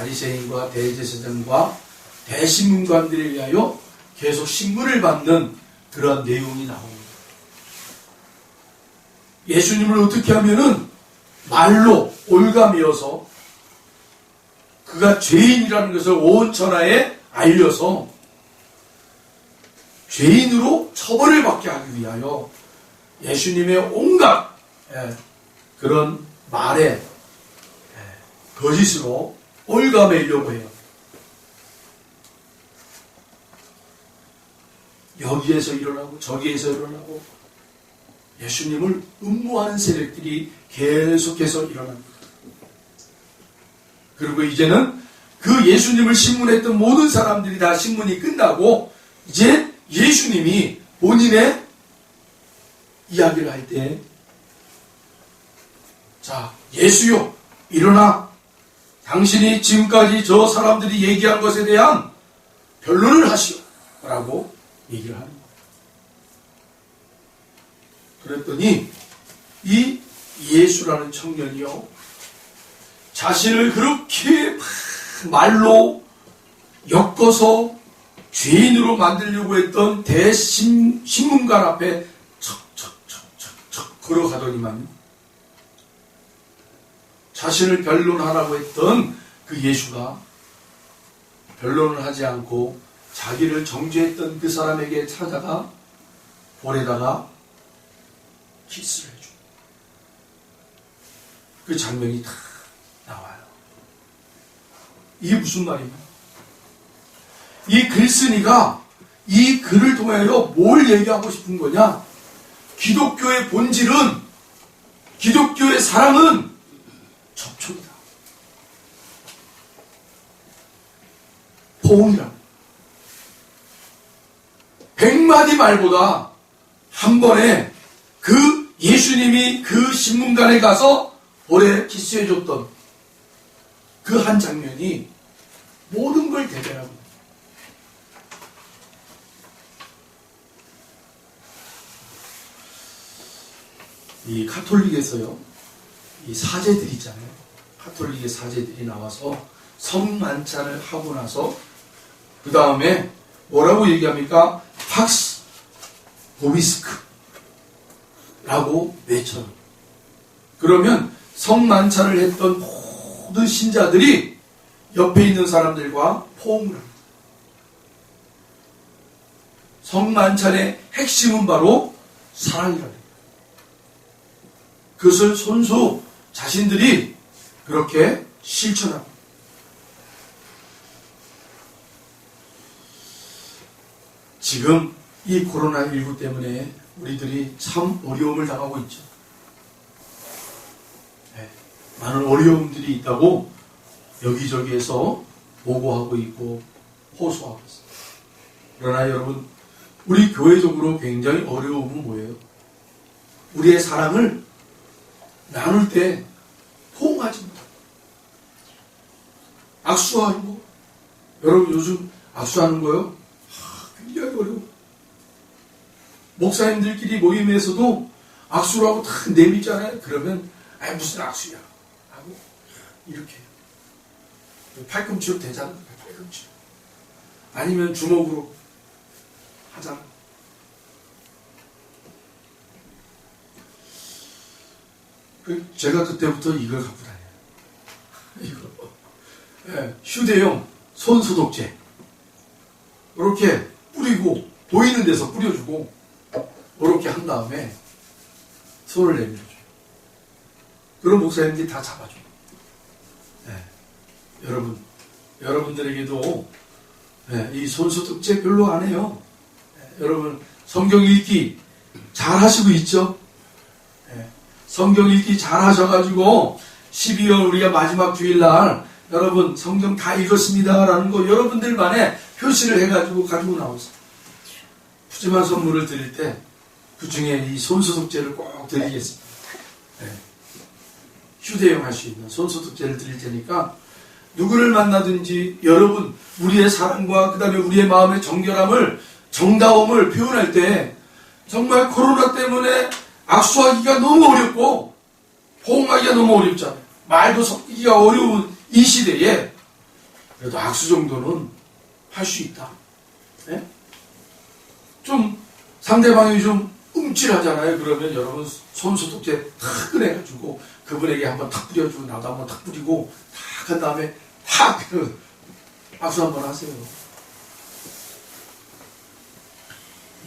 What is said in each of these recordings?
바리새인과 대제사장과 대신문관들에 의하여 계속 신문을 받는 그런 내용이 나옵니다. 예수님을 어떻게 하면은 말로 올가매어서 그가 죄인이라는 것을 온 천하에 알려서 죄인으로 처벌을 받게 하기 위하여 예수님의 온갖 그런 말에 거짓으로 올가매려고 해요. 여기에서 일어나고 저기에서 일어나고 예수님을 음모하는 세력들이 계속해서 일어납니다. 그리고 이제는 그 예수님을 신문했던 모든 사람들이 다 신문이 끝나고 이제 예수님이 본인의 이야기를 할 때, 자, 예수요, 일어나. 당신이 지금까지 저 사람들이 얘기한 것에 대한 변론을 하시오. 라고 얘기를 하는 거예요. 그랬더니 이 예수라는 청년이요, 자신을 그렇게 말로 엮어서 죄인으로 만들려고 했던 대신문관 앞에 척척척척척 걸어가더니만 자신을 변론하라고 했던 그 예수가 변론을 하지 않고 자기를 정죄했던 그 사람에게 찾아가 볼에다가 키스를 해줘. 그 장면이 다 나와요. 이게 무슨 말입니까? 이 글쓴이가 이 글을 통하여 뭘 얘기하고 싶은 거냐? 기독교의 본질은, 기독교의 사랑은 접촉이다. 포옹이라. 100마디 말보다 한 번에 그 예수님이 그 신문관에 가서 볼에 키스해줬던 그 한 장면이 모든 걸 대변하고 있다. 이 가톨릭에서요, 이 사제들이 있잖아요. 가톨릭의 사제들이 나와서 성만찬을 하고 나서 그 다음에 뭐라고 얘기합니까? 팍스 보비스크 라고 외쳐요. 그러면 성만찬을 했던 모든 신자들이 옆에 있는 사람들과 포옹을 합니다. 성만찬의 핵심은 바로 사랑이라는 거예요. 그것을 손수 자신들이 그렇게 실천합니다. 지금 이 코로나19 때문에 우리들이 참 어려움을 당하고 있죠. 네, 많은 어려움들이 있다고 여기저기에서 보고하고 있고 호소하고 있습니다. 그러나 여러분, 우리 교회적으로 굉장히 어려움은 뭐예요? 우리의 사랑을 나눌 때 포옹하지 못합니다. 악수하는 거. 여러분 요즘 악수하는 거요? 굉장히 어려워. 목사님들끼리 모임에서도 악수를 하고 다 내밀잖아요. 그러면 무슨 악수야 하고 이렇게 해요. 팔꿈치로 대잖아. 팔꿈치로. 아니면 주먹으로 하잖아. 제가 그때부터 이걸 갖고 다녀요. 이거. 네, 휴대용 손소독제. 이렇게 뿌리고, 보이는 데서 뿌려주고, 이렇게 한 다음에 손을 내밀어줘요. 그럼 목사님들이 다 잡아줘요. 네. 여러분들에게도 네, 이 손소독제 별로 안 해요. 네, 여러분, 성경 읽기 잘 하시고 있죠? 네. 성경 읽기 잘 하셔가지고 12월 우리가 마지막 주일날 여러분 성경 다 읽었습니다 라는 거 여러분들만의 표시를 해가지고 가지고 나오세요. 푸짐한 선물을 드릴 때 그 중에 이 손소독제를 꼭 드리겠습니다. 네. 휴대용 할 수 있는 손소독제를 드릴 테니까 누구를 만나든지 여러분 우리의 사랑과 그 다음에 우리의 마음의 정결함을, 정다움을 표현할 때 정말 코로나 때문에 악수하기가 너무 어렵고 포옹하기가 너무 어렵잖아요. 말도 섞기가 어려운 이 시대에 그래도 악수 정도는 할 수 있다. 예? 좀 상대방이 좀 움찔하잖아요. 그러면 여러분 손소독제 탁 꺼내가지고 그분에게 한번 탁 뿌려주고 나도 한번 탁 뿌리고 탁 한 다음에 탁 악수 한번 하세요.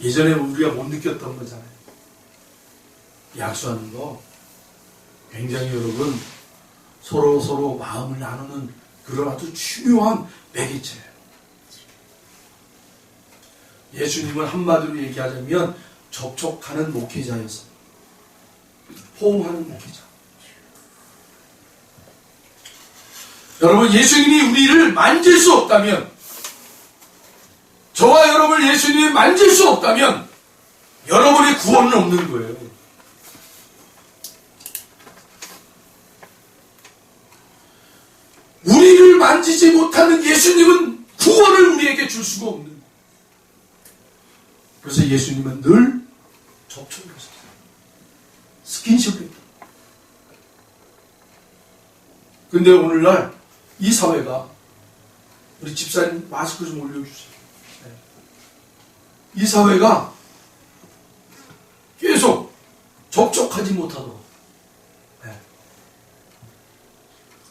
예전에 우리가 못 느꼈던 거잖아요. 이 악수하는 거 굉장히 여러분 서로 마음을 나누는 그런 아주 중요한 매개체예요. 예수님은 한마디로 얘기하자면 접촉하는 목회자였습니다. 호응하는 목회자. 여러분 예수님이 우리를 만질 수 없다면, 저와 여러분을 예수님이 만질 수 없다면 여러분의 구원은 없는 거예요. 우리를 만지지 못하는 예수님은 구원을 우리에게 줄 수가 없는 거예요. 그래서 예수님은 늘 접촉을 하셨어요. 스킨십을 했다. 근데 오늘날 이 사회가, 우리 집사님 마스크 좀 올려주세요. 이 사회가 계속 접촉하지 못하도록,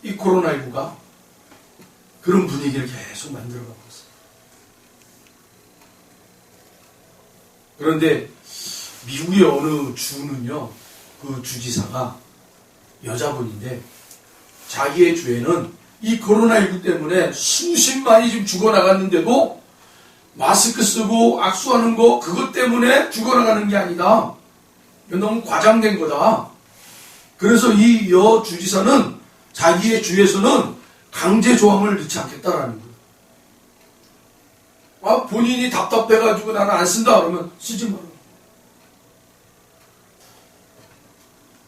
이 코로나19가 그런 분위기를 계속 만들어가고 있어요. 그런데 미국의 어느 주는요, 그 주지사가 여자분인데 자기의 주에는 이 코로나19 때문에 수십만이 지금 죽어나갔는데도 마스크 쓰고 악수하는 거 그것 때문에 죽어나가는 게 아니다. 너무 과장된 거다. 그래서 이 여 주지사는 자기의 주에서는 강제 조항을 넣지 않겠다라는 거예요. 본인이 답답해가지고 나는 안 쓴다 그러면 쓰지 마라.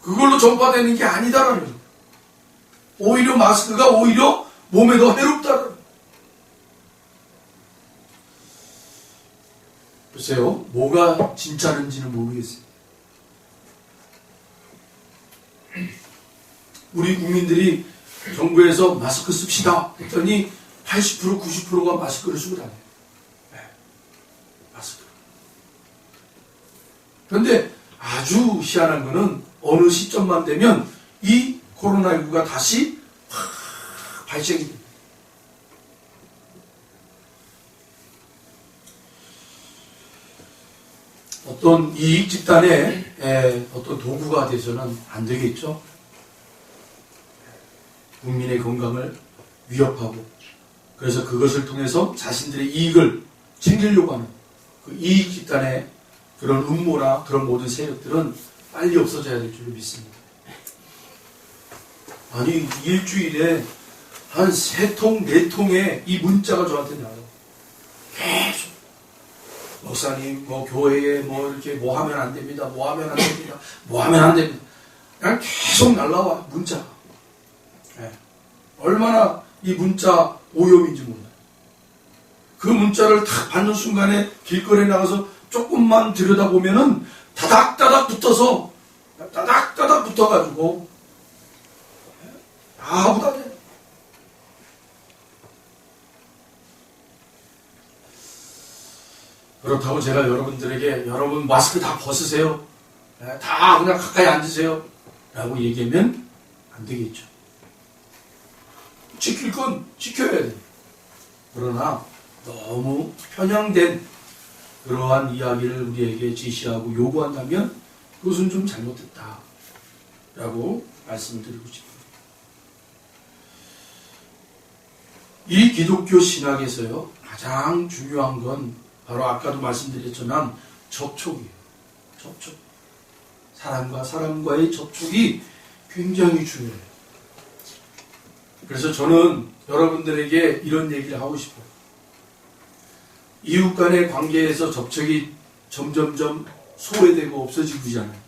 그걸로 전파되는 게 아니다라는 거예요. 오히려 마스크가 오히려 몸에 더 해롭다라는 거예요. 글쎄요, 뭐가 진짜인지는 모르겠어요. 우리 국민들이 정부에서 마스크 씁시다 했더니 80% 90%가 마스크를 쓰고 다녀요. 마스크. 그런데 아주 희한한 거는 어느 시점만 되면 이 코로나19가 다시 발생이 됩니다. 어떤 이익 집단의 어떤 도구가 돼서는 안 되겠죠. 국민의 건강을 위협하고, 그래서 그것을 통해서 자신들의 이익을 챙기려고 하는 그 이익 집단의 그런 음모나 그런 모든 세력들은 빨리 없어져야 될 줄로 믿습니다. 아니, 일주일에 한 3통, 4통의 이 문자가 저한테 나와요. 계속. 목사님, 교회에 이렇게 뭐 하면 안 됩니다. 뭐 하면 안 됩니다. 뭐 하면 안 됩니다. 그냥 계속 날라와, 문자. 얼마나 이 문자 오염인지 몰라요. 그 문자를 딱 받는 순간에 길거리에 나가서 조금만 들여다보면은 다닥다닥 붙어서, 다닥다닥 붙어가지고, 아무도 안 해요. 그렇다고 제가 여러분들에게 여러분 마스크 다 벗으세요. 다 그냥 가까이 앉으세요. 라고 얘기하면 안 되겠죠. 지킬 건 지켜야 돼요. 그러나 너무 편향된 그러한 이야기를 우리에게 지시하고 요구한다면 그것은 좀 잘못됐다. 라고 말씀을 드리고 싶습니다. 이 기독교 신학에서요, 가장 중요한 건 바로 아까도 말씀드렸지만 접촉이에요. 접촉. 사람과 사람과의 접촉이 굉장히 중요해요. 그래서 저는 여러분들에게 이런 얘기를 하고 싶어요. 이웃 간의 관계에서 접촉이 점점점 소외되고 없어지고 있잖아요.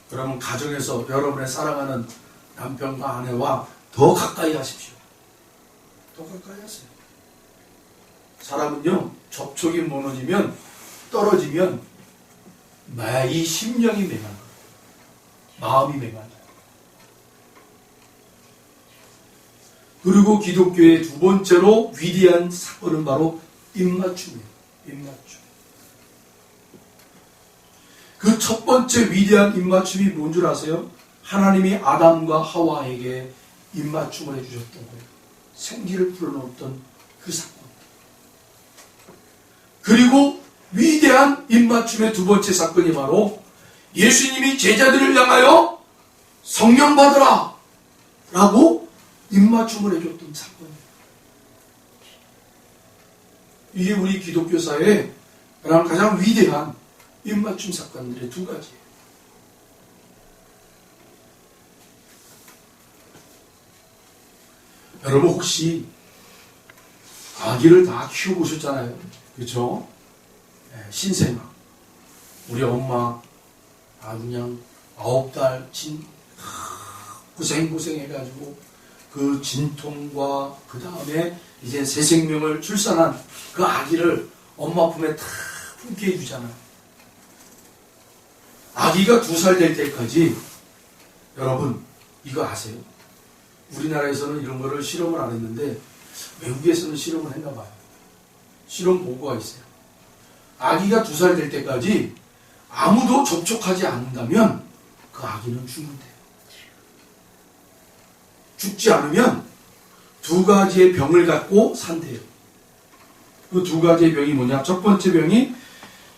그러면 가정에서 여러분의 사랑하는 남편과 아내와 더 가까이 하십시오. 더 가까이 하세요. 사람은요, 접촉이 무너지면, 떨어지면 이 심령이 맹한 거예요. 마음이 맹한 거예요. 그리고 기독교의 두 번째로 위대한 사건은 바로 입맞춤이에요. 입맞춤. 그 첫 번째 위대한 입맞춤이 뭔 줄 아세요? 하나님이 아담과 하와에게 입맞춤을 해주셨던 거예요. 생기를 불어넣었던 그 사건. 그리고 위대한 입맞춤의 두 번째 사건이 바로 예수님이 제자들을 향하여 성령 받으라 라고 입맞춤을 해줬던 사건이에요. 이게 우리 기독교사의 가장 위대한 입맞춤 사건들의 두 가지예요. 여러분 혹시 아기를 다 키워보셨잖아요. 그렇죠? 신생아. 우리 엄마 그냥 9달 고생해가지고 그 진통과 그 다음에 이제 새 생명을 출산한 그 아기를 엄마 품에 다 품게 해주잖아요. 아기가 2살 될 때까지 여러분 이거 아세요? 우리나라에서는 이런 거를 실험을 안 했는데 외국에서는 실험을 했나 봐요. 실험 보고가 있어요. 아기가 2살 될 때까지 아무도 접촉하지 않는다면 그 아기는 죽는대요. 죽지 않으면 2가지의 병을 갖고 산대요. 그 2가지의 병이 뭐냐? 첫 번째 병이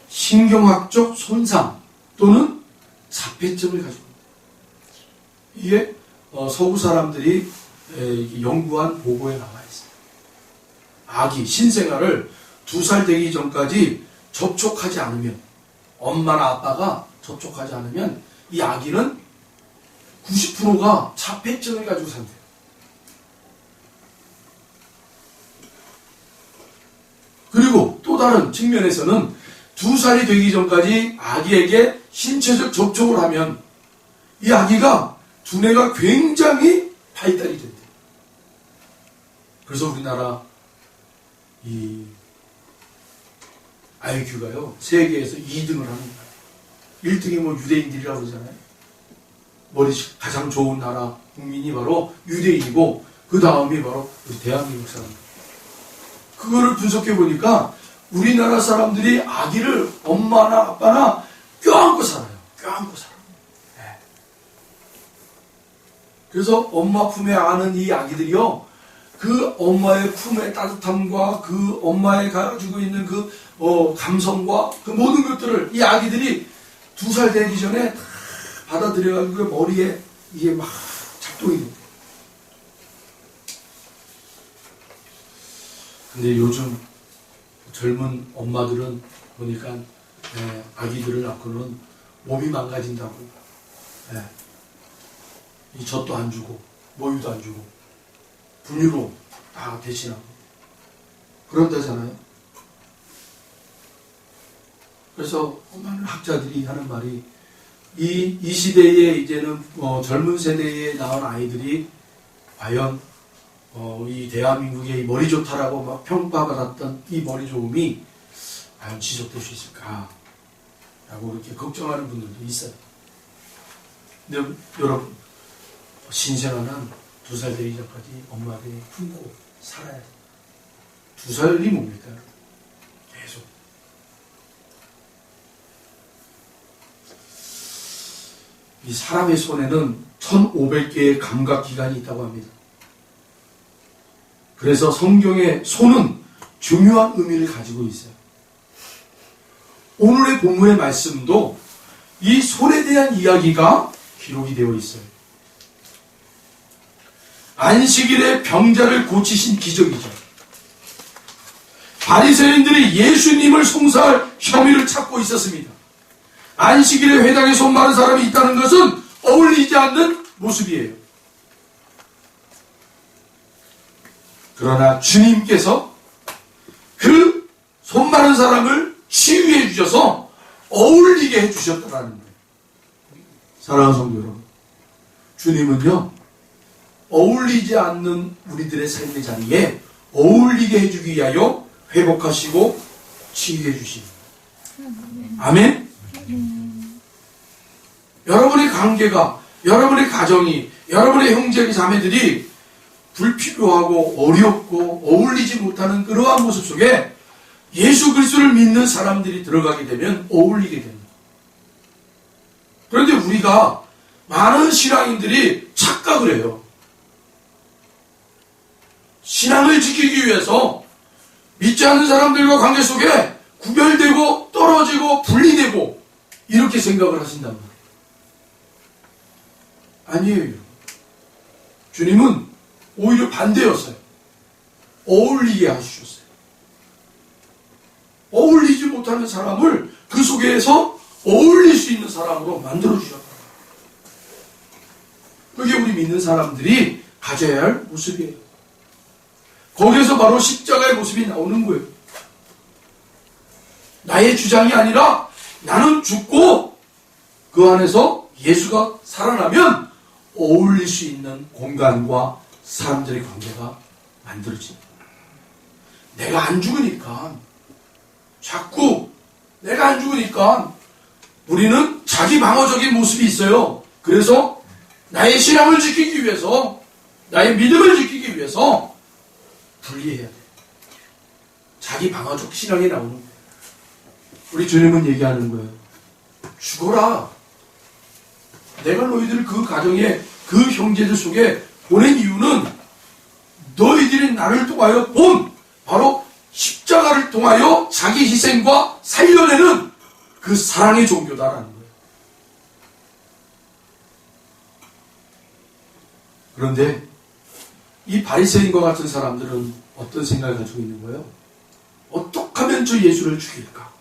신경학적 손상 또는 자폐증을 가지고 있습니다. 이게 서구 사람들이 연구한 보고에 나와 있어요. 아기, 신생아를 2살 되기 전까지 접촉하지 않으면, 엄마나 아빠가 접촉하지 않으면 이 아기는 90%가 자폐증을 가지고 산대요. 그리고 또 다른 측면에서는 2살이 되기 전까지 아기에게 신체적 접촉을 하면 이 아기가 두뇌가 굉장히 발달이 된대요. 그래서 우리나라 이 IQ가요, 세계에서 2등을 하는 거예요. 1등이 뭐 유대인들이라고 그러잖아요. 머리 가장 좋은 나라 국민이 바로 유대인이고 그 다음이 바로 우리 대한민국 사람들. 그거를 분석해 보니까 우리나라 사람들이 아기를 엄마나 아빠나 껴안고 살아요. 껴안고 살아요. 네. 그래서 엄마 품에 안은 이 아기들이요, 그 엄마의 품의 따뜻함과 그 엄마의 가지고 있는 그 감성과 그 모든 것들을 이 아기들이 2살 되기 전에 다 받아들여가지고 머리에 이게 막 작동이 돼요. 근데 요즘 젊은 엄마들은 보니까 아기들을 낳고는 몸이 망가진다고, 이 젖도 안 주고 모유도 안 주고 분유로 다 대신하고 그런다잖아요. 그래서 많은 학자들이 하는 말이 이 시대에 이제는 젊은 세대에 나온 아이들이 과연 이 대한민국의 이 머리 좋다라고 막 평가받았던 이 머리 좋음이 과연 지속될 수 있을까? 라고 이렇게 걱정하는 분들도 있어요. 근데 여러분, 신생아는 2살 되기 전까지 엄마들이 품고 살아야 돼요. 2살이 뭡니까? 계속. 이 사람의 손에는 1500개의 감각기관이 있다고 합니다. 그래서 성경의 손은 중요한 의미를 가지고 있어요. 오늘의 본문의 말씀도 이 손에 대한 이야기가 기록이 되어 있어요. 안식일에 병자를 고치신 기적이죠. 바리새인들이 예수님을 송사할 혐의를 찾고 있었습니다. 안식일에 회당에 손 마른 사람이 있다는 것은 어울리지 않는 모습이에요. 그러나 주님께서 그 손 마른 사람을 치유해 주셔서 어울리게 해 주셨다는 거예요. 사랑하는 성도 여러분, 주님은요, 어울리지 않는 우리들의 삶의 자리에 어울리게 해주기 위하여 회복하시고 치유해 주십니다. 아멘? 여러분의 관계가, 여러분의 가정이, 여러분의 형제 자매들이 불필요하고 어렵고 어울리지 못하는 그러한 모습 속에 예수 그리스도를 믿는 사람들이 들어가게 되면 어울리게 됩니다. 그런데 우리가 많은 신앙인들이 착각을 해요. 신앙을 지키기 위해서 믿지 않는 사람들과 관계 속에 구별되고 떨어지고 분리되고 이렇게 생각을 하신단 말이에요. 아니에요. 주님은 오히려 반대였어요. 어울리게 하셨어요. 어울리지 못하는 사람을 그 속에서 어울릴 수 있는 사람으로 만들어주셨다. 그게 우리 믿는 사람들이 가져야 할 모습이에요. 거기에서 바로 십자가의 모습이 나오는 거예요. 나의 주장이 아니라 나는 죽고 그 안에서 예수가 살아나면 어울릴 수 있는 공간과 사람들의 관계가 만들어집니다. 내가 안 죽으니까 자꾸 내가 안 죽으니까 우리는 자기 방어적인 모습이 있어요. 그래서 나의 신앙을 지키기 위해서 나의 믿음을 지키기 위해서 분리해야 돼. 자기 방어적 신앙이 나오는 거예요. 우리 주님은 얘기하는 거예요. 죽어라. 내가 너희들을 그 가정에 그 형제들 속에 보낸 이유는 너희들이 나를 통하여 본 바로 십자가를 통하여 자기 희생과 살려내는 그 사랑의 종교다라는 거예요. 그런데 이 바리새인과 같은 사람들은 어떤 생각을 가지고 있는 거예요? 어떻게 하면 저 예수를 죽일까?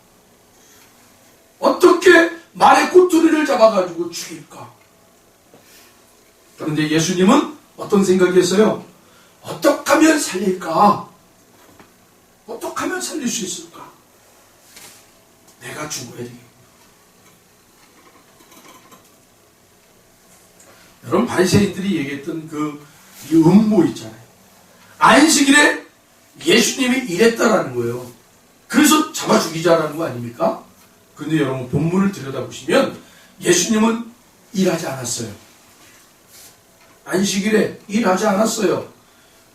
어떻게 말의 꼬투리를 잡아가지고 죽일까? 그런데 예수님은 어떤 생각이었어요? 어떻게 하면 살릴까? 어떻게 하면 살릴 수 있을까? 내가 죽어야 되겠다. 여러분 바리새인들이 얘기했던 이 음모 있잖아요. 안식일에 예수님이 일했다라는 거예요. 그래서 잡아 죽이자라는 거 아닙니까? 그런데 여러분 본문을 들여다보시면 예수님은 일하지 않았어요. 안식일에 일하지 않았어요.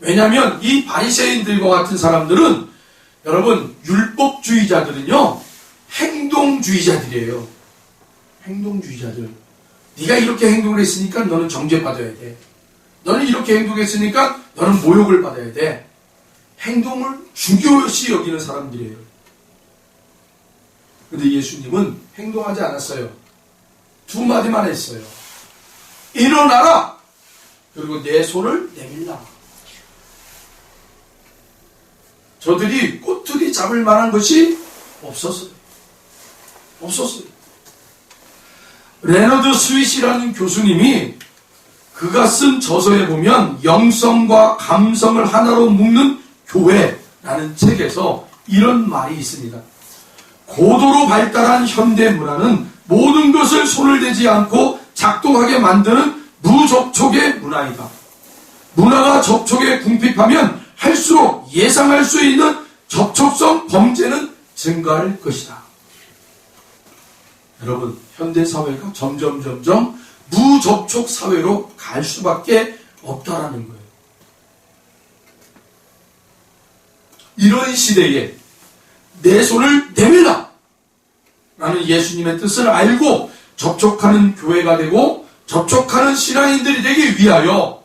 왜냐하면 이 바리새인들과 같은 사람들은 여러분 율법주의자들은요 행동주의자들이에요. 행동주의자들. 네가 이렇게 행동을 했으니까 너는 정죄받아야 돼. 너는 이렇게 행동했으니까 너는 모욕을 받아야 돼. 행동을 중요시 여기는 사람들이에요. 그런데 예수님은 행동하지 않았어요. 두 마디만 했어요. 일어나라. 그리고 내 손을 내밀라. 저들이 꼬투리 잡을 만한 것이 없었어요. 레너드 스윗이라는 교수님이 그가 쓴 저서에 보면 영성과 감성을 하나로 묶는 교회라는 책에서 이런 말이 있습니다. 고도로 발달한 현대 문화는 모든 것을 손을 대지 않고 작동하게 만드는 무접촉의 문화이다. 문화가 접촉에 궁핍하면 할수록 예상할 수 있는 접촉성 범죄는 증가할 것이다. 여러분, 현대사회가 점점 무접촉 사회로 갈 수밖에 없다라는 거예요. 이런 시대에 내 손을 내밀라! 라는 예수님의 뜻을 알고 접촉하는 교회가 되고 접촉하는 신앙인들이 되기 위하여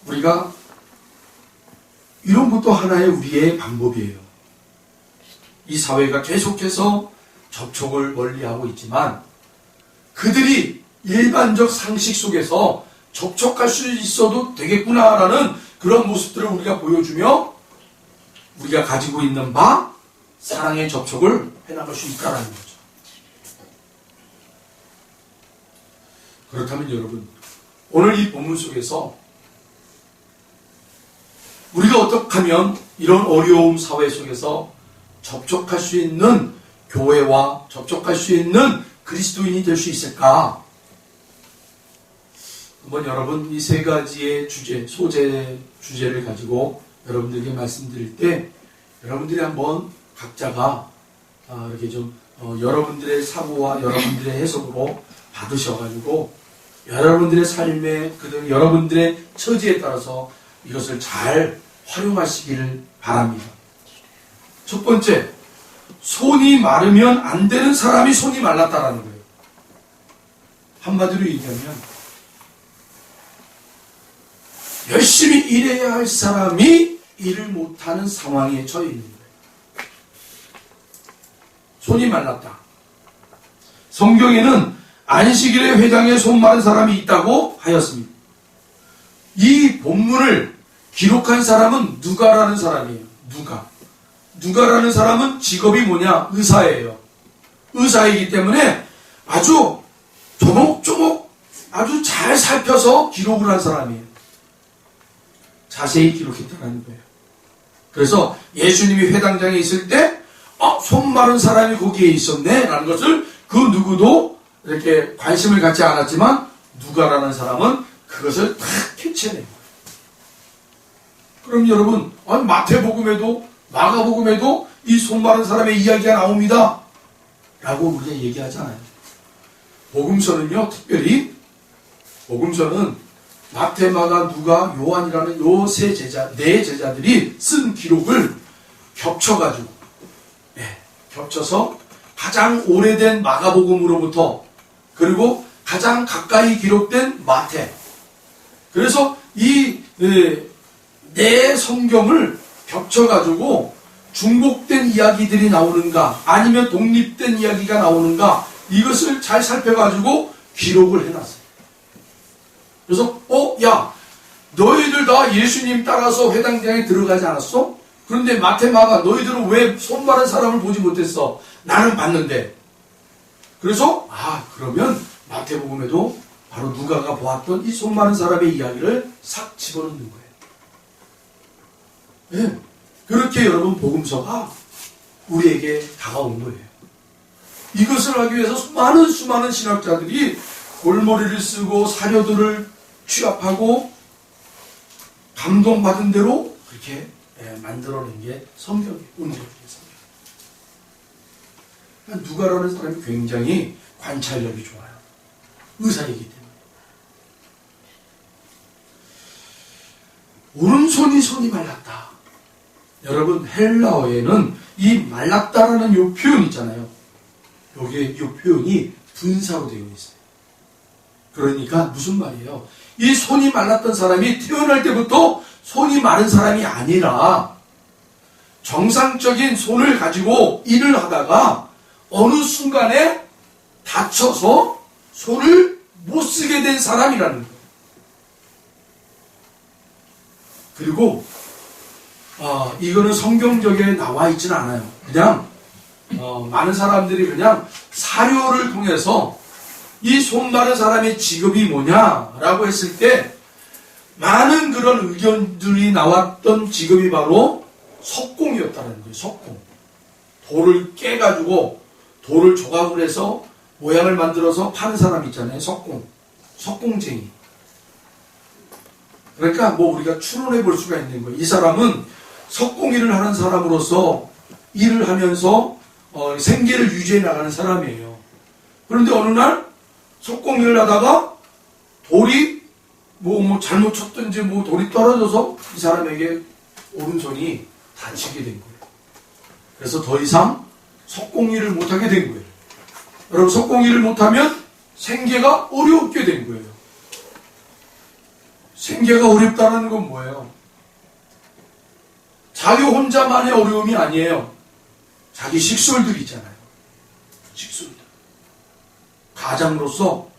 우리가 이런 것도 하나의 우리의 방법이에요. 이 사회가 계속해서 접촉을 멀리하고 있지만 그들이 일반적 상식 속에서 접촉할 수 있어도 되겠구나라는 그런 모습들을 우리가 보여주며 우리가 가지고 있는 바 사랑의 접촉을 해나갈 수 있다는 거죠. 그렇다면 여러분, 오늘 이 본문 속에서 우리가 어떻게 하면 이런 어려움 사회 속에서 접촉할 수 있는 교회와 접촉할 수 있는 그리스도인이 될 수 있을까? 한번 여러분 이 세 가지의 주제를 가지고 여러분들에게 말씀드릴 때 여러분들이 한번 각자가 이렇게 좀 여러분들의 사고와 여러분들의 해석으로 받으셔가지고 여러분들의 삶에, 여러분들의 처지에 따라서 이것을 잘 활용하시기를 바랍니다. 첫 번째, 손이 마르면 안 되는 사람이 손이 말랐다라는 거예요. 한마디로 얘기하면 열심히 일해야 할 사람이 일을 못하는 상황에 처해 있는 거예요. 손이 말랐다. 성경에는 안식일에 회당에 손 마른 사람이 있다고 하였습니다. 이 본문을 기록한 사람은 누가라는 사람이에요. 누가라는 사람은 직업이 뭐냐? 의사예요. 의사이기 때문에 아주 조목조목 아주 잘 살펴서 기록을 한 사람이에요. 자세히 기록했다는 거예요. 그래서 예수님이 회당장에 있을 때 손 마른 사람이 거기에 있었네 라는 것을 그 누구도 이렇게 관심을 갖지 않았지만 누가라는 사람은 그것을 다 캐치해낸 거예요. 그럼 여러분, 마태복음에도 마가복음에도 이 손 마른 사람의 이야기가 나옵니다 라고 우리가 얘기하잖아요. 복음서는요, 특별히 복음서는 마태, 마가, 누가, 요한이라는 요 네 제자들이 쓴 기록을 겹쳐가지고 겹쳐서 가장 오래된 마가복음으로부터 그리고 가장 가까이 기록된 마태, 그래서 이 네 성경을 겹쳐가지고 중복된 이야기들이 나오는가 아니면 독립된 이야기가 나오는가 이것을 잘 살펴가지고 기록을 해놨어요. 그래서 야 너희들 다 예수님 따라서 회당장에 들어가지 않았어? 그런데 마태, 마가 너희들은 왜 손 마른 사람을 보지 못했어? 나는 봤는데. 그래서 그러면 마태복음에도 바로 누가가 보았던 이 손 마른 사람의 이야기를 싹 집어넣는 거예요. 네. 그렇게 여러분 복음서가 우리에게 다가온 거예요. 이것을 하기 위해서 수많은 신학자들이 골머리를 쓰고 사료들을 취합하고 감동받은 대로 그렇게 만들어낸 게 성경이에요. 은혜의 성경. 누가라는 사람이 굉장히 관찰력이 좋아요. 의사이기 때문에. 오른손이 손이 말랐다. 여러분 헬라어에는 이 말랐다라는 요 표현 있잖아요. 여기에 요 표현이 분사로 되어 있어요. 그러니까 무슨 말이에요? 이 손이 말랐던 사람이 태어날 때부터 손이 마른 사람이 아니라 정상적인 손을 가지고 일을 하다가 어느 순간에 다쳐서 손을 못 쓰게 된 사람이라는 거예요. 그리고 이거는 성경적에 나와 있지는 않아요. 그냥 많은 사람들이 그냥 사료를 통해서 이 손 마른 사람의 직업이 뭐냐라고 했을 때 많은 그런 의견들이 나왔던 직업이 바로 석공이었다는 거예요. 석공. 돌을 깨가지고 돌을 조각을 해서 모양을 만들어서 파는 사람 있잖아요. 석공. 석공쟁이. 그러니까 우리가 추론해 볼 수가 있는 거예요. 이 사람은 석공 일을 하는 사람으로서 일을 하면서 생계를 유지해 나가는 사람이에요. 그런데 어느 날 석공 일을 하다가 돌이 잘못 쳤든지 돌이 떨어져서 이 사람에게 오른손이 다치게 된 거예요. 그래서 더 이상 석공 일을 못하게 된 거예요. 여러분 석공 일을 못하면 생계가 어렵게 된 거예요. 생계가 어렵다는 건 뭐예요? 자기 혼자만의 어려움이 아니에요. 자기 식솔들 있잖아요. 식솔들. 가장으로서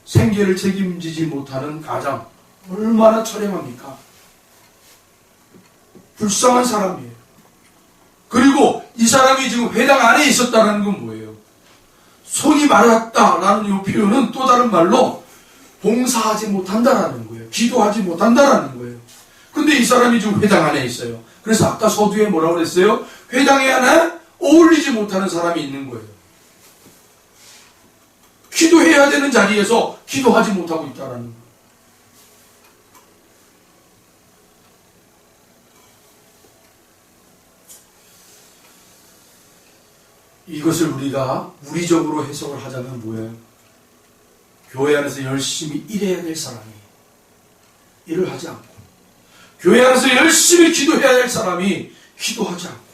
생계를 책임지지 못하는 가장 얼마나 처량합니까? 불쌍한 사람이에요. 그리고 이 사람이 지금 회당 안에 있었다는 건 뭐예요? 손이 마랐다라는 이 표현은 또 다른 말로 봉사하지 못한다라는 거예요. 기도하지 못한다라는 거예요. 근데 이 사람이 지금 회당 안에 있어요. 그래서 아까 서두에 뭐라고 그랬어요? 회당에 하나 어울리지 못하는 사람이 있는 거예요. 기도해야 되는 자리에서 기도하지 못하고 있다라는 거예요. 이것을 우리가 우리적으로 해석을 하자면 뭐예요? 교회 안에서 열심히 일해야 될 사람이 일을 하지 않고, 교회 안에서 열심히 기도해야 될 사람이 기도하지 않고,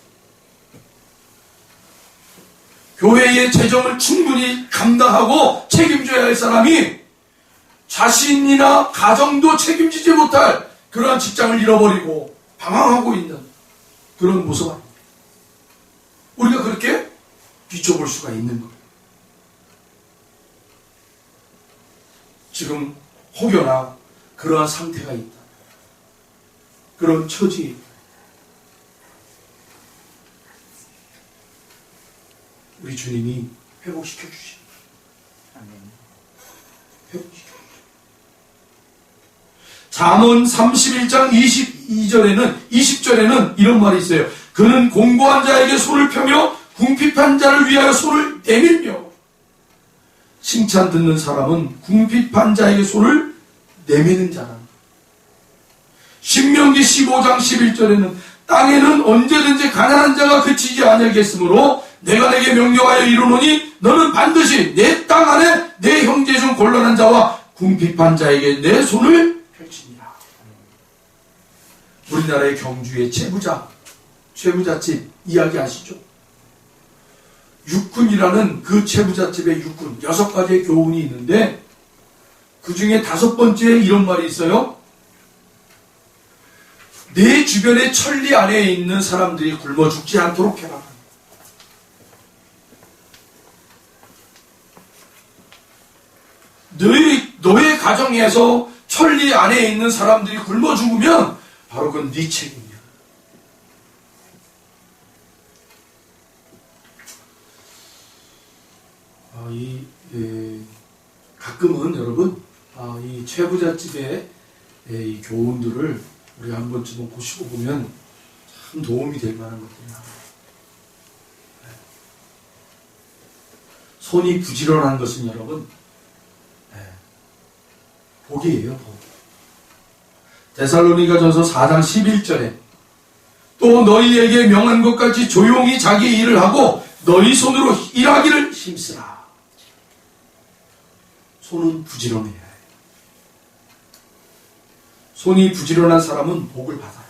교회의 재정을 충분히 감당하고 책임져야 할 사람이 자신이나 가정도 책임지지 못할 그러한 직장을 잃어버리고 방황하고 있는 그런 모습 아닙니까? 우리가 그렇게 비춰볼 수가 있는 거예요. 지금 혹여나 그러한 상태가 있다, 그런 처지에 있다, 우리 주님이 회복시켜 주십니다. 회복시켜 주십니다. 잠언 31장 20절에는 이런 말이 있어요. 그는 공고한 자에게 손을 펴며 궁핍한 자를 위하여 손을 내밀며. 칭찬 듣는 사람은 궁핍한 자에게 손을 내미는 자라. 신명기 15장 11절에는 땅에는 언제든지 가난한 자가 그치지 아니하겠으므로 내가 내게 명령하여 이루노니 너는 반드시 내 땅 안에 내 형제 중 곤란한 자와 궁핍한 자에게 내 손을 펼치니라. 우리나라의 경주의 최부잣집 이야기 아시죠? 육군이라는 그 최부잣집의 육군 6가지의 교훈이 있는데 그 중에 5번째에 이런 말이 있어요. 내 주변의 천리 안에 있는 사람들이 굶어 죽지 않도록 해라. 너의 가정에서 천리 안에 있는 사람들이 굶어 죽으면 바로 그건 네 책임이야. 가끔은 여러분 이 최부잣집의 이 교훈들을 우리 한 번쯤은 보시고 보면 참 도움이 될 만한 것들이 많아요. 손이 부지런한 것은 여러분 복이에요. 복. 데살로니가전서 4장 11절에 또 너희에게 명한 것 같이 조용히 자기 일을 하고 너희 손으로 일하기를 힘쓰라. 손은 부지런해야 해요. 손이 부지런한 사람은 복을 받아요.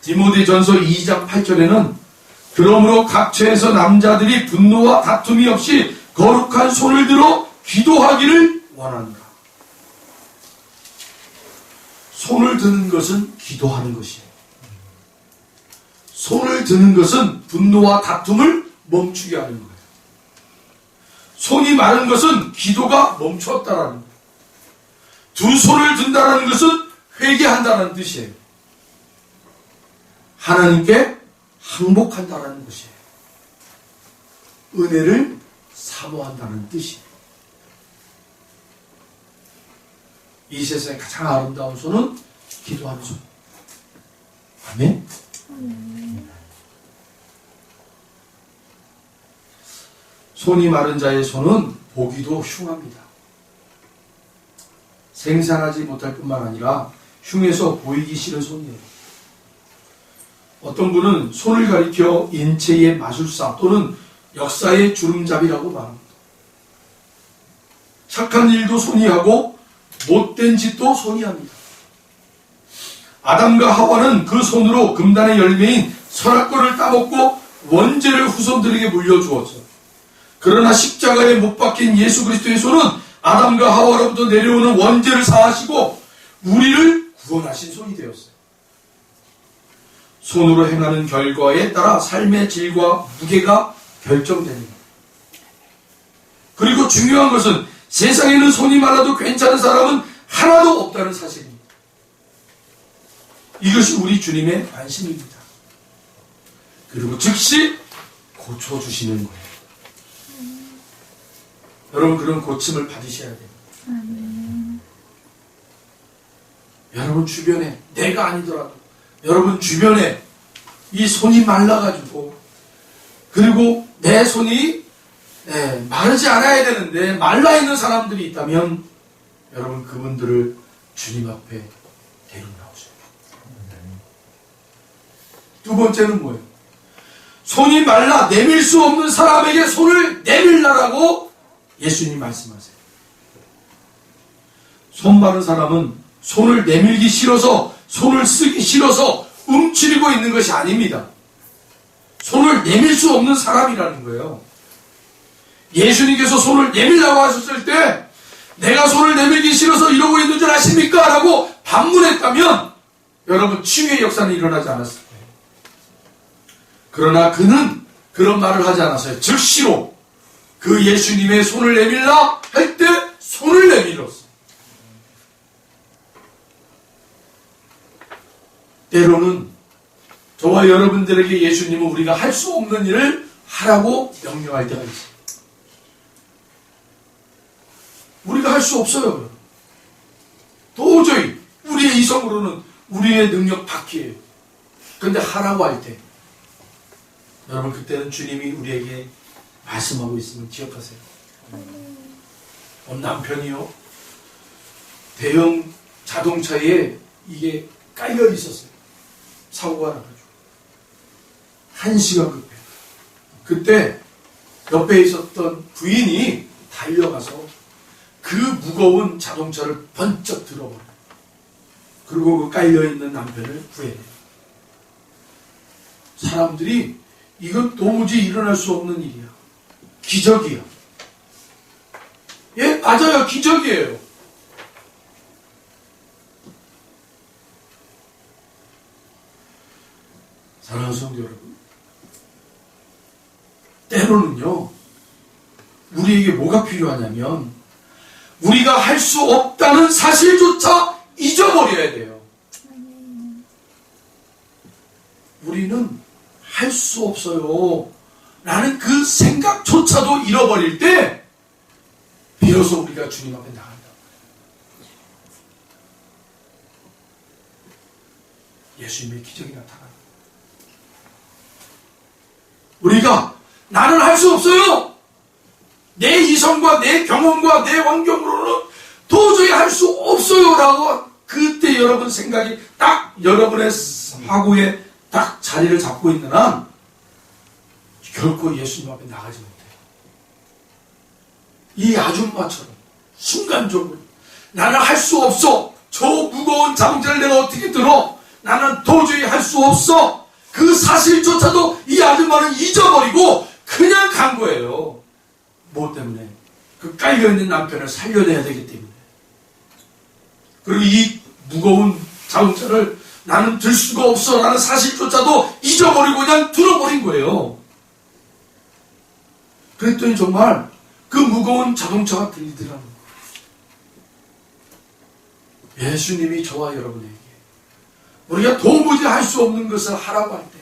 디모데전서 2장 8절에는 그러므로 각처에서 남자들이 분노와 다툼이 없이 거룩한 손을 들어 기도하기를 원하노라. 손을 드는 것은 기도하는 것이에요. 손을 드는 것은 분노와 다툼을 멈추게 하는 거예요. 손이 마른 것은 기도가 멈췄다라는 거예요. 두 손을 든다는 것은 회개한다는 뜻이에요. 하나님께 항복한다는 것이에요. 은혜를 사모한다는 뜻이에요. 이 세상에 가장 아름다운 손은 기도하는 손. 아멘? 손이 마른 자의 손은 보기도 흉합니다. 생산하지 못할 뿐만 아니라 흉해서 보이기 싫은 손이에요. 어떤 분은 손을 가리켜 인체의 마술사 또는 역사의 주름잡이라고 말합니다. 착한 일도 손이 하고 못된 짓도 손이 합니다. 아담과 하와는 그 손으로 금단의 열매인 선악과를 따먹고 원죄를 후손들에게 물려주었죠. 그러나 십자가에 못 박힌 예수 그리스도의 손은 아담과 하와로부터 내려오는 원죄를 사하시고 우리를 구원하신 손이 되었어요. 손으로 행하는 결과에 따라 삶의 질과 무게가 결정됩니다. 그리고 중요한 것은 세상에는 손이 말라도 괜찮은 사람은 하나도 없다는 사실입니다. 이것이 우리 주님의 관심입니다. 그리고 즉시 고쳐주시는 거예요. 여러분 그런 고침을 받으셔야 돼요. 여러분 주변에 내가 아니더라도 여러분 주변에 이 손이 말라가지고 그리고 내 손이 마르지 않아야 되는데 말라있는 사람들이 있다면 여러분 그분들을 주님 앞에 데리고 나오세요. 두 번째는 뭐예요? 손이 말라 내밀 수 없는 사람에게 손을 내밀라라고 예수님 말씀하세요. 손 마른 사람은 손을 내밀기 싫어서, 손을 쓰기 싫어서 움츠리고 있는 것이 아닙니다. 손을 내밀 수 없는 사람이라는 거예요. 예수님께서 손을 내밀라고 하셨을 때 내가 손을 내밀기 싫어서 이러고 있는 줄 아십니까? 라고 반문했다면 여러분 치유의 역사는 일어나지 않았을 거예요. 그러나 그는 그런 말을 하지 않았어요. 즉시로 그 예수님의 손을 내밀라 할 때 손을 내밀었어요. 때로는 저와 여러분들에게 예수님은 우리가 할 수 없는 일을 하라고 명령할 때가 있어요. 우리가 할 수 없어요. 도저히 우리의 이성으로는 우리의 능력 밖이에요. 그런데 하라고 할 때 여러분 그때는 주님이 우리에게 말씀하고 있음을 기억하세요. 남편이요 대형 자동차에 이게 깔려 있었어요. 사고가 나가지고 1시간 급해. 그때 옆에 있었던 부인이 달려가서 그 무거운 자동차를 번쩍 들어버려요. 그리고 그 깔려있는 남편을 구해내요. 사람들이 이건 도무지 일어날 수 없는 일이야. 기적이야. 예, 맞아요. 기적이에요. 사랑하는 성도 여러분, 때로는요 우리에게 뭐가 필요하냐면 우리가 할 수 없다는 사실조차 잊어버려야 돼요. 우리는 할 수 없어요 라는 그 생각조차도 잃어버릴 때 비로소 우리가 주님 앞에 나간다. 예수님의 기적이 나타납니다. 우리가 나는 할 수 없어요. 내 이성과 내 경험과 내 환경으로는 도저히 할 수 없어요 라고 그때 여러분 생각이 딱 여러분의 사고에 딱 자리를 잡고 있는 한 결코 예수님 앞에 나가지 못해요. 이 아줌마처럼 순간적으로 나는 할 수 없어. 저 무거운 자동차를 내가 어떻게 들어. 나는 도저히 할 수 없어. 그 사실조차도 이 아줌마는 잊어버리고 그냥 간 거예요. 뭐 때문에? 그 깔려있는 남편을 살려내야 되기 때문에. 그리고 이 무거운 자동차를 나는 들 수가 없어 라는 사실조차도 잊어버리고 그냥 들어버린 거예요. 그랬더니 정말 그 무거운 자동차가 들리더라는 거예요. 예수님이 저와 여러분에게 우리가 도무지 할 수 없는 것을 하라고 할 때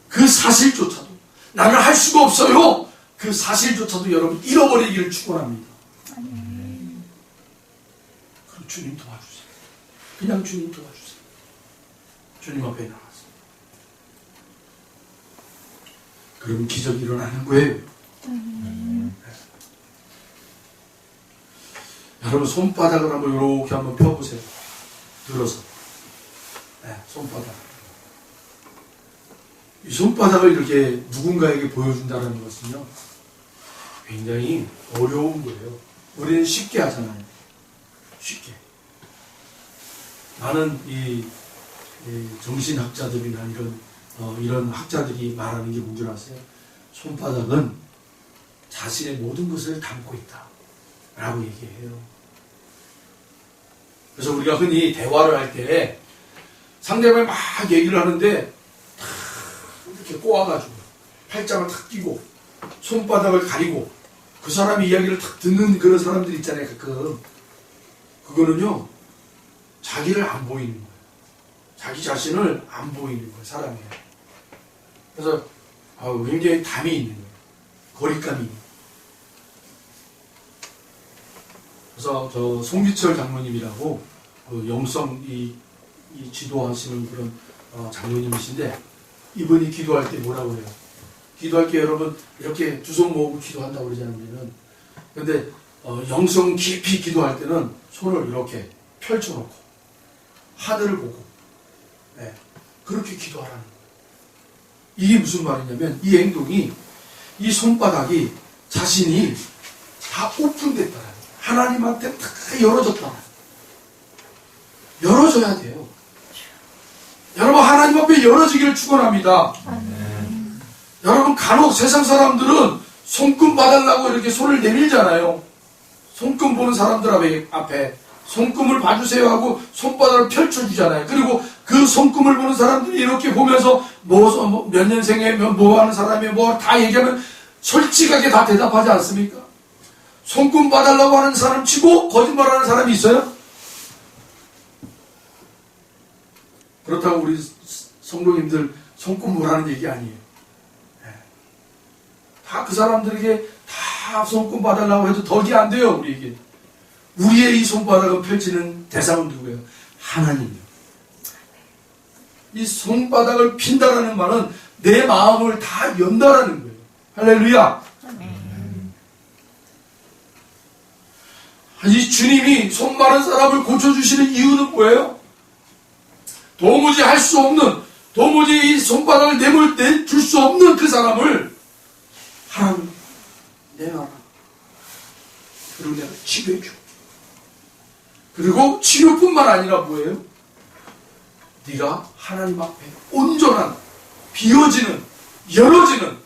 그 사실조차도 나는 할 수가 없어요. 그 사실조차도 여러분 잃어버리기를 축원합니다. 그럼 주님 도와주세요. 그냥 주님 도와주세요. 주님 앞에 나가서 그럼 기적이 일어나는 거예요. 여러분 손바닥을 한번 이렇게 한번 펴보세요. 들어서 손바닥. 이 손바닥을 이렇게 누군가에게 보여준다는 것은요 굉장히 어려운 거예요. 우리는 쉽게 하잖아요. 쉽게. 많은 이 정신학자들이나 이런 학자들이 말하는 게 뭔지 아세요? 손바닥은 자신의 모든 것을 담고 있다 라고 얘기해요. 그래서 우리가 흔히 대화를 할 때 상대방이 막 얘기를 하는데 탁 이렇게 꼬아가지고 팔짱을 탁 끼고 손바닥을 가리고 그 사람이 이야기를 탁 듣는 그런 사람들 있잖아요. 가끔. 그거는요 자기를 안 보이는 거예요. 자기 자신을 안 보이는 거예요. 사람이. 그래서 굉장히 담이 있는 거예요. 거리감이 있는 거예요. 그래서 저 송기철 장로님이라고 영성 이 지도하시는 그런 장로님이신데 이분이 기도할 때 뭐라고 해요? 기도할 때 여러분 이렇게 두 손 모으고 기도한다고 그러잖아요. 근데 영성 깊이 기도할 때는 손을 이렇게 펼쳐놓고 하늘을 보고 그렇게 기도하라는 거예요. 이게 무슨 말이냐면 이 행동이 이 손바닥이 자신이 다 오픈됐다. 하나님한테 다 열어졌다. 열어줘야 돼요. 여러분 하나님 앞에 열어지기를 축원합니다. 여러분 간혹 세상 사람들은 손금 봐달라고 이렇게 손을 내밀잖아요. 손금 보는 사람들 앞에 손금을 봐주세요 하고 손바닥을 펼쳐주잖아요. 그리고 그 손금을 보는 사람들이 이렇게 보면서 몇 년생에 뭐 하는 사람이 뭐 다 얘기하면 솔직하게 다 대답하지 않습니까? 손금 봐달라고 하는 사람 치고 거짓말하는 사람이 있어요? 그렇다고 우리 성도님들 손금 보라는 얘기 아니에요. 다 그 사람들에게 다 손금 봐달라고 해도 덕이 안 돼요. 우리에게. 우리의 이 손바닥을 펼치는 대상은 누구예요? 하나님이요. 이 손바닥을 핀다라는 말은 내 마음을 다 연다라는 거예요. 할렐루야. 이 주님이 손 마른 사람을 고쳐주시는 이유는 뭐예요? 도무지 할 수 없는, 도무지 이 손바닥을 내줄 수 없는 그 사람을 하나님 내놔라. 그리고 내가 치료해줘. 그리고 치료뿐만 아니라 뭐예요? 네가 하나님 앞에 온전한, 비워지는, 열어지는,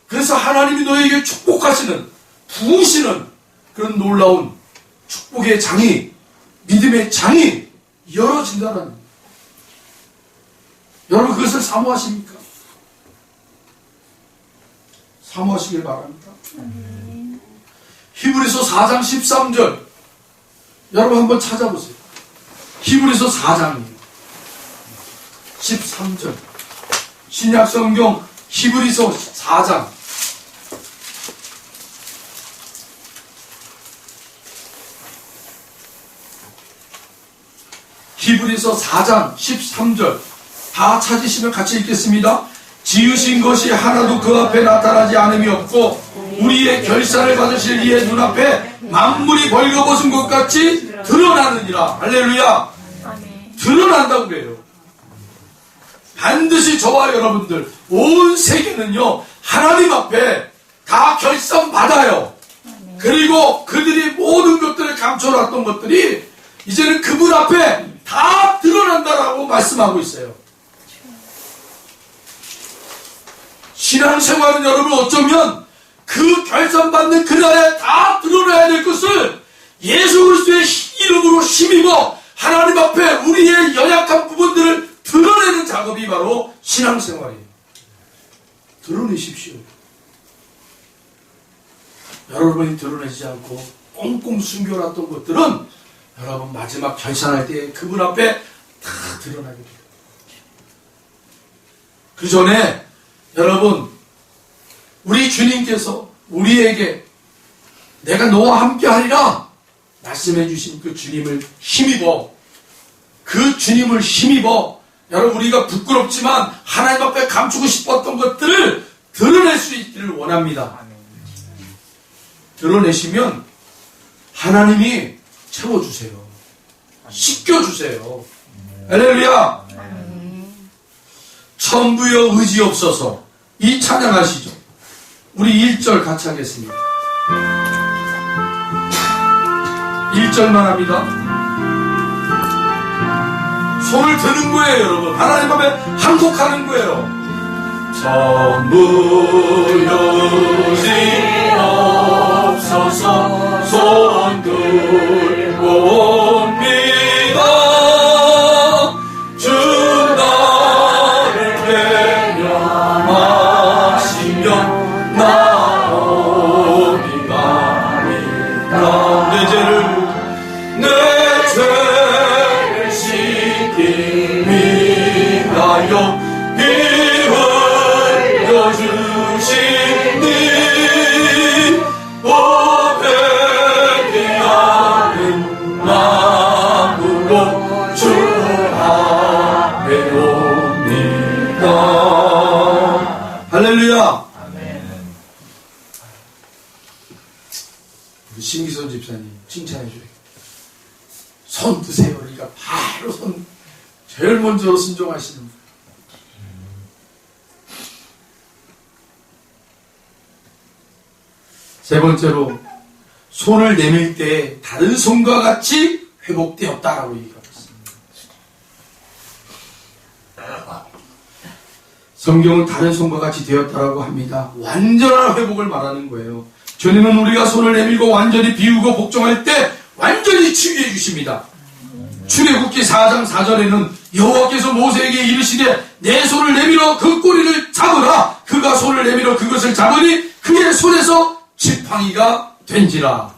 그래서 하나님이 너에게 축복하시는, 부으시는 그런 놀라운 축복의 장이, 믿음의 장이 열어진다는 거예요. 여러분 그것을 사모하십니까? 사모하시길 바랍니다. 히브리서 4장 13절 여러분 한번 찾아보세요. 히브리서 4장 13절 신약성경 히브리서 4장 히브리서 4장 13절 다 찾으시면 같이 읽겠습니다. 지으신 것이 하나도 그 앞에 나타나지 않음이 없고 우리의 결산을 받으실 이의 눈앞에 만물이 벌거벗은 것 같이 드러나느니라. 할렐루야. 드러난다고 그래요. 반드시 저와 여러분들 온 세계는요 하나님 앞에 다 결산 받아요. 그리고 그들이 모든 것들을 감춰놨던 것들이 이제는 그분 앞에 다 드러난다라고 말씀하고 있어요. 신앙생활은 여러분 어쩌면 그 결산받는 그날에 다 드러나야 될 것을 예수 그리스도의 이름으로 힘입어 하나님 앞에 우리의 연약한 부분들을 드러내는 작업이 바로 신앙생활이에요. 드러내십시오. 여러분이 드러내지 않고 꽁꽁 숨겨놨던 것들은 여러분 마지막 결산할 때 그분 앞에 다 드러나게 돼요. 그 전에 여러분 우리 주님께서 우리에게 내가 너와 함께 하리라 말씀해 주신 그 주님을 힘입어 여러분 우리가 부끄럽지만 하나님 앞에 감추고 싶었던 것들을 드러낼 수 있기를 원합니다. 드러내시면 하나님이 채워주세요. 씻겨주세요. 할렐루야. 천부여 의지 없어서 이 찬양하시죠. 우리 1절 같이 하겠습니다. 1절만 합니다. 손을 드는 거예요, 여러분. 하나님 앞에 항복하는 거예요. 천부여지 없어서 손 들고 옵니다. 주 나를 대면하시면 나오리가 내 죄를 씻기 위하여 할렐루야. 아멘. 우리 신기선 집사님 칭찬해 줘요. 손 드세요. 그러니까 바로 제일 먼저 순종하시는 분. 세 번째로 손을 내밀 때 다른 손과 같이 회복되었다라고 얘기하고 있습니다. 성경은 다른 손과 같이 되었다라고 합니다. 완전한 회복을 말하는 거예요. 주님은 우리가 손을 내밀고 완전히 비우고 복종할 때 완전히 치유해 주십니다. 출애굽기 4장 4절에는 여호와께서 모세에게 이르시되 내 손을 내밀어 그 꼬리를 잡으라. 그가 손을 내밀어 그것을 잡으니 그의 손에서 지팡이가 된지라.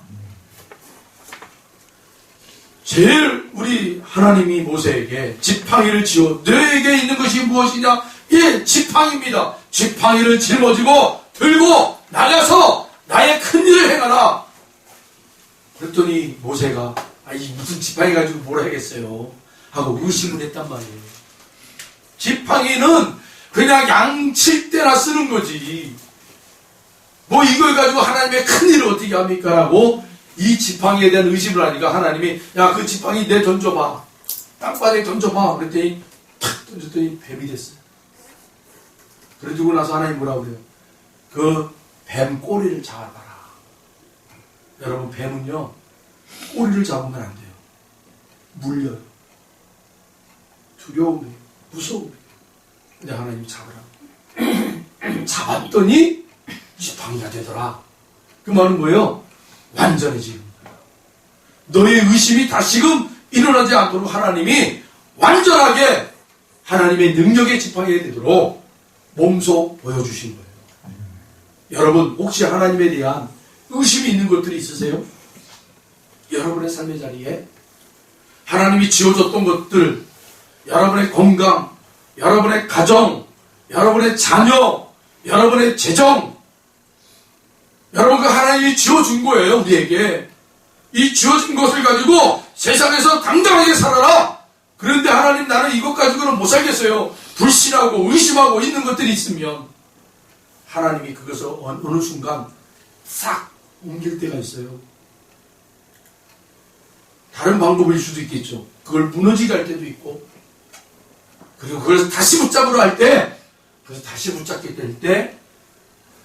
제일 우리 하나님이 모세에게 지팡이를 지어 너에게 있는 것이 무엇이냐? 예, 지팡이입니다. 지팡이를 짊어지고 들고 나가서 나의 큰 일을 행하라. 그랬더니 모세가 이 무슨 지팡이 가지고 뭘 하겠어요 하고 의심을 했단 말이에요. 지팡이는 그냥 양칠 때나 쓰는 거지. 뭐 이걸 가지고 하나님의 큰 일을 어떻게 합니까? 라고 이 지팡이에 대한 의심을 하니까 하나님이 야, 그 지팡이 내 던져봐. 땅바닥에 던져봐. 그랬더니 탁 던졌더니 뱀이 됐어요. 그러고 나서 하나님 뭐라고 그래요? 그 뱀 꼬리를 잡아봐라. 여러분, 뱀은요 꼬리를 잡으면 안 돼요. 물려요. 두려움이에요. 무서움이에요. 근데 하나님이 잡으라. 잡았더니 지팡이가 되더라. 그 말은 뭐예요? 완전해지는 거예요. 너의 의심이 다시금 일어나지 않도록 하나님이 완전하게 하나님의 능력의 지팡이가 되도록 몸소 보여주신 거예요. 여러분, 혹시 하나님에 대한 의심이 있는 것들이 있으세요? 여러분의 삶의 자리에 하나님이 지어줬던 것들, 여러분의 건강, 여러분의 가정, 여러분의 자녀, 여러분의 재정, 여러분 그 하나님이 지어준 거예요. 우리에게 이 지어준 것을 가지고 세상에서 당당하게 살아라. 그런데 하나님, 나는 이것 가지고는 못 살겠어요. 불신하고 의심하고 있는 것들이 있으면 하나님이 그것을 어느 순간 싹 옮길 때가 있어요. 다른 방법일 수도 있겠죠. 그걸 무너지게 할 때도 있고, 그리고 그걸 다시 붙잡으러 할 때, 그래서 다시 붙잡게 될 때,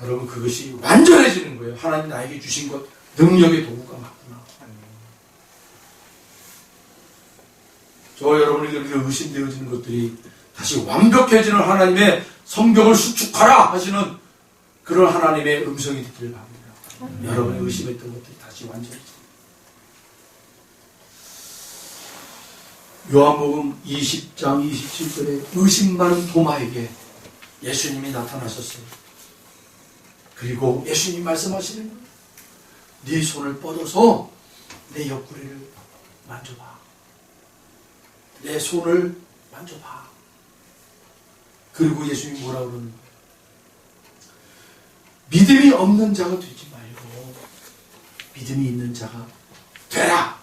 여러분 그것이 완전해지는 거예요. 하나님 나에게 주신 것, 능력의 도구가 맞구나. 저 여러분이 그렇게 의심되어지는 것들이 다시 완벽해지는 하나님의 성경을 수축하라 하시는 그런 하나님의 음성이 듣기를 바랍니다. 여러분의 의심했던 것들이 다시 완전해집니다. 요한복음 20장 27절에 의심 많은 도마에게 예수님이 나타나셨어요. 그리고 예수님 말씀하시는 거예요. 네 손을 뻗어서 내 옆구리를 만져봐. 내 손을 만져봐. 그리고 예수님이 뭐라고 그러는 거예요? 믿음이 없는 자가 되지 말고 믿음이 있는 자가 되라.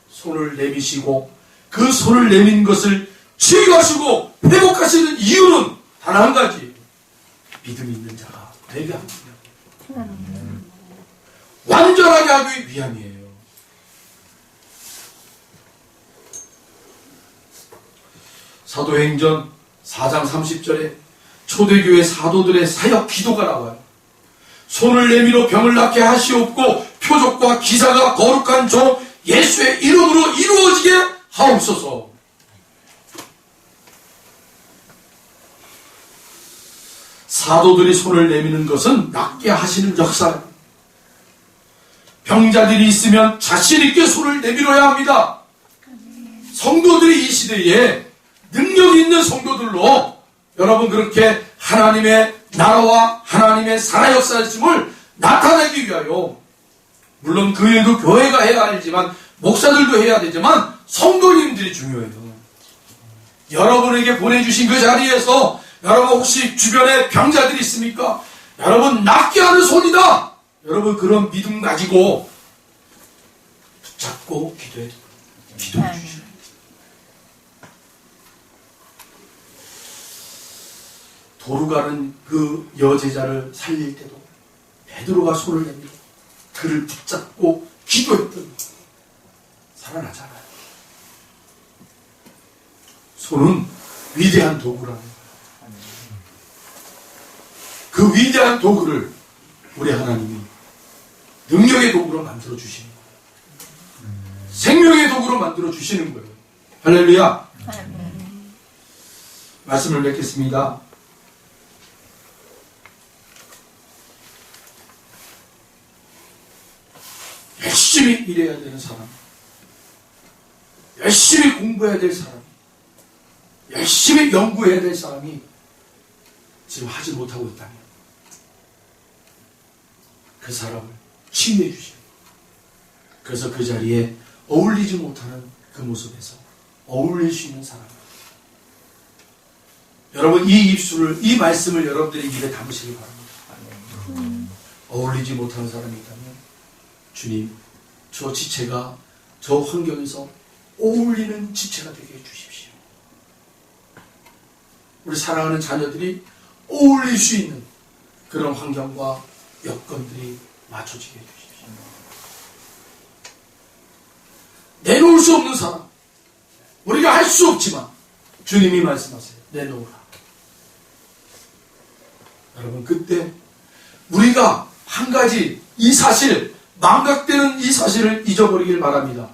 손을 내미시고 그 손을 내민 것을 치유하시고 회복하시는 이유는 단 한 가지. 믿음이 있는 자가 되게 합니다. 완전하게 하기 위함이에요. 사도행전 4장 30절에 초대교회 사도들의 사역 기도가 나와요. 손을 내밀어 병을 낫게 하시옵고 표적과 기사가 거룩한 종 예수의 이름으로 이루어지게 하옵소서. 사도들이 손을 내미는 것은 낫게 하시는 역사예요. 병자들이 있으면 자신 있게 손을 내밀어야 합니다. 성도들이 이 시대에 능력 있는 성도들로 여러분 그렇게 하나님의 나라와 하나님의 살아 역사심을 나타내기 위하여, 물론 그 일도 교회가 해야 하지만 목사들도 해야 되지만 성도님들이 중요해요. 여러분에게 보내주신 그 자리에서 여러분 혹시 주변에 병자들이 있습니까? 여러분 낫게 하는 손이다. 여러분 그런 믿음 가지고 붙잡고 기도해 주시죠. 도루가는 그 여제자를 살릴 때도 베드로가 손을 내밀어 그를 붙잡고 기도했더니 살아나잖아요. 손은 위대한 도구라는 거예요. 그 위대한 도구를 우리 하나님이 능력의 도구로 만들어 주시는 거예요. 생명의 도구로 만들어 주시는 거예요. 할렐루야. 말씀을 맺겠습니다. 열심히 일해야 되는 사람, 열심히 공부해야 될 사람, 열심히 연구해야 될 사람이 지금 하지 못하고 있다면 그 사람을 치유해 주시고, 그래서 그 자리에 어울리지 못하는 그 모습에서 어울릴 수 있는 사람. 여러분, 이 입술을, 이 말씀을 여러분들의 입에 담으시기 바랍니다. 어울리지 못하는 사람이 있다면 주님, 저 지체가 저 환경에서 어울리는 지체가 되게 해주십시오. 우리 사랑하는 자녀들이 어울릴 수 있는 그런 환경과 여건들이 맞춰지게 해주십시오. 내놓을 수 없는 사람, 우리가 할 수 없지만 주님이 말씀하세요. 내놓으라. 여러분, 그때 우리가 한 가지 이 사실, 망각되는 이 사실을 잊어버리길 바랍니다.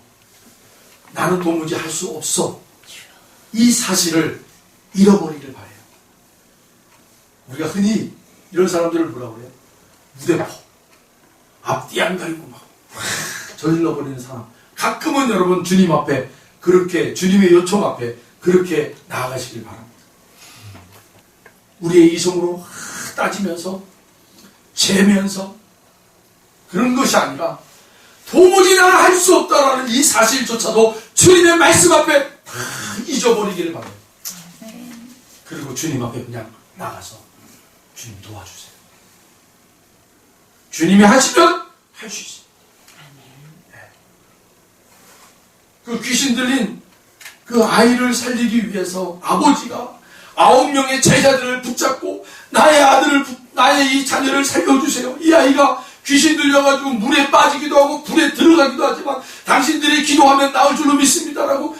나는 도무지 할 수 없어. 이 사실을 잃어버리길 바래요. 우리가 흔히 이런 사람들을 뭐라고 그래요? 무대포. 앞뒤 안 가리고 막 저질러버리는 사람. 가끔은 여러분 주님 앞에 그렇게, 주님의 요청 앞에 그렇게 나아가시길 바랍니다. 우리의 이성으로 따지면서 재면서 그런 것이 아니라 도무지 나는 할 수 없다라는 이 사실조차도 주님의 말씀 앞에 다 잊어버리기를 바라요. 그리고 주님 앞에 그냥 나가서 주님 도와주세요. 주님이 하시면 할 수 있어요. 네. 그 귀신 들린 그 아이를 살리기 위해서 아버지가 9명의 제자들을 붙잡고 나의 이 자녀를 살려주세요. 이 아이가 귀신 들려가지고 물에 빠지기도 하고 불에 들어가기도 하지만 당신들이 기도하면 나을 줄로 믿습니다라고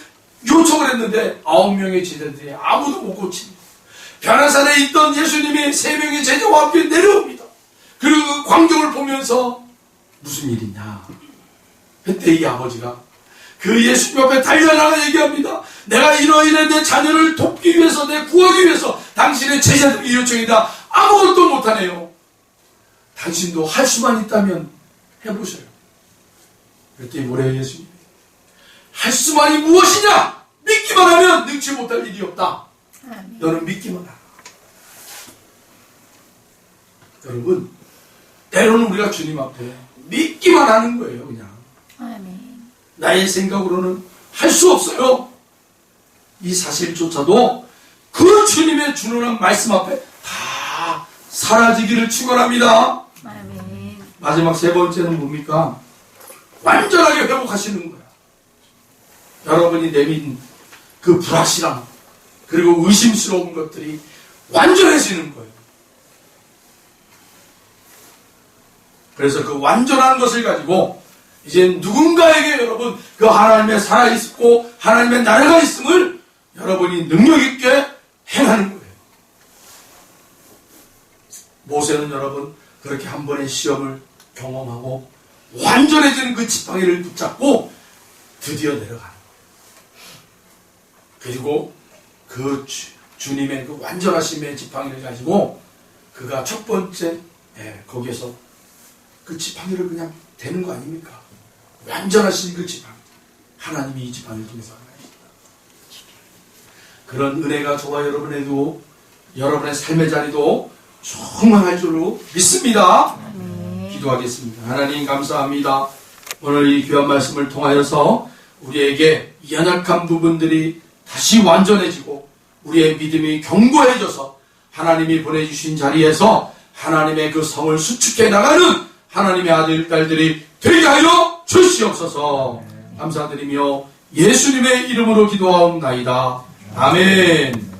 요청을 했는데 9명의 제자들이 아무도 못 고칩니다. 변화산에 있던 예수님이 3명의 제자와 함께 내려옵니다. 그리고 그 광경을 보면서 무슨 일이냐? 그때 이 아버지가 그 예수님 앞에 달려나가 얘기합니다. 내가 이러이러 내 자녀를 돕기 위해서, 내 구하기 위해서 당신의 제자들이 요청이다. 아무것도 못하네요. 당신도 할 수만 있다면 해보세요. 그랬더니 뭐래요, 예수님? 할 수만이 무엇이냐? 믿기만 하면 능치 못할 일이 없다. 너는 믿기만 하라. 여러분, 때로는 우리가 주님 앞에 믿기만 하는 거예요, 그냥. 나의 생각으로는 할 수 없어요. 이 사실조차도 그 주님의 준원한 말씀 앞에 다 사라지기를 축원합니다. 마지막 3번째는 뭡니까? 완전하게 회복하시는 거야. 여러분이 내민 그 불확실함 그리고 의심스러운 것들이 완전해지는 거예요. 그래서 그 완전한 것을 가지고 이제 누군가에게 여러분 그 하나님의 살아있고 하나님의 나라가 있음을 여러분이 능력있게 행하는 거예요. 모세는 여러분 그렇게 한 번의 시험을 경험하고 완전해지는 그 지팡이를 붙잡고 드디어 내려가는 거예요. 그리고 그 주님의 그 완전하심의 지팡이를 가지고 그가 첫 번째 거기에서 그 지팡이를 그냥 대는 거 아닙니까? 완전하신 그 지팡이. 하나님이 이 지팡이를 통해서 하나입니다. 그런 은혜가 저와 여러분에도 여러분의 삶의 자리도 충만할 줄로 믿습니다. 기도하겠습니다. 하나님 감사합니다. 오늘 이 귀한 말씀을 통하여서 우리에게 연약한 부분들이 다시 완전해지고 우리의 믿음이 견고해져서 하나님이 보내주신 자리에서 하나님의 그 성을 수축해 나가는 하나님의 아들, 딸들이 되게 하여 주시옵소서. 감사드리며 예수님의 이름으로 기도하옵나이다. 아멘.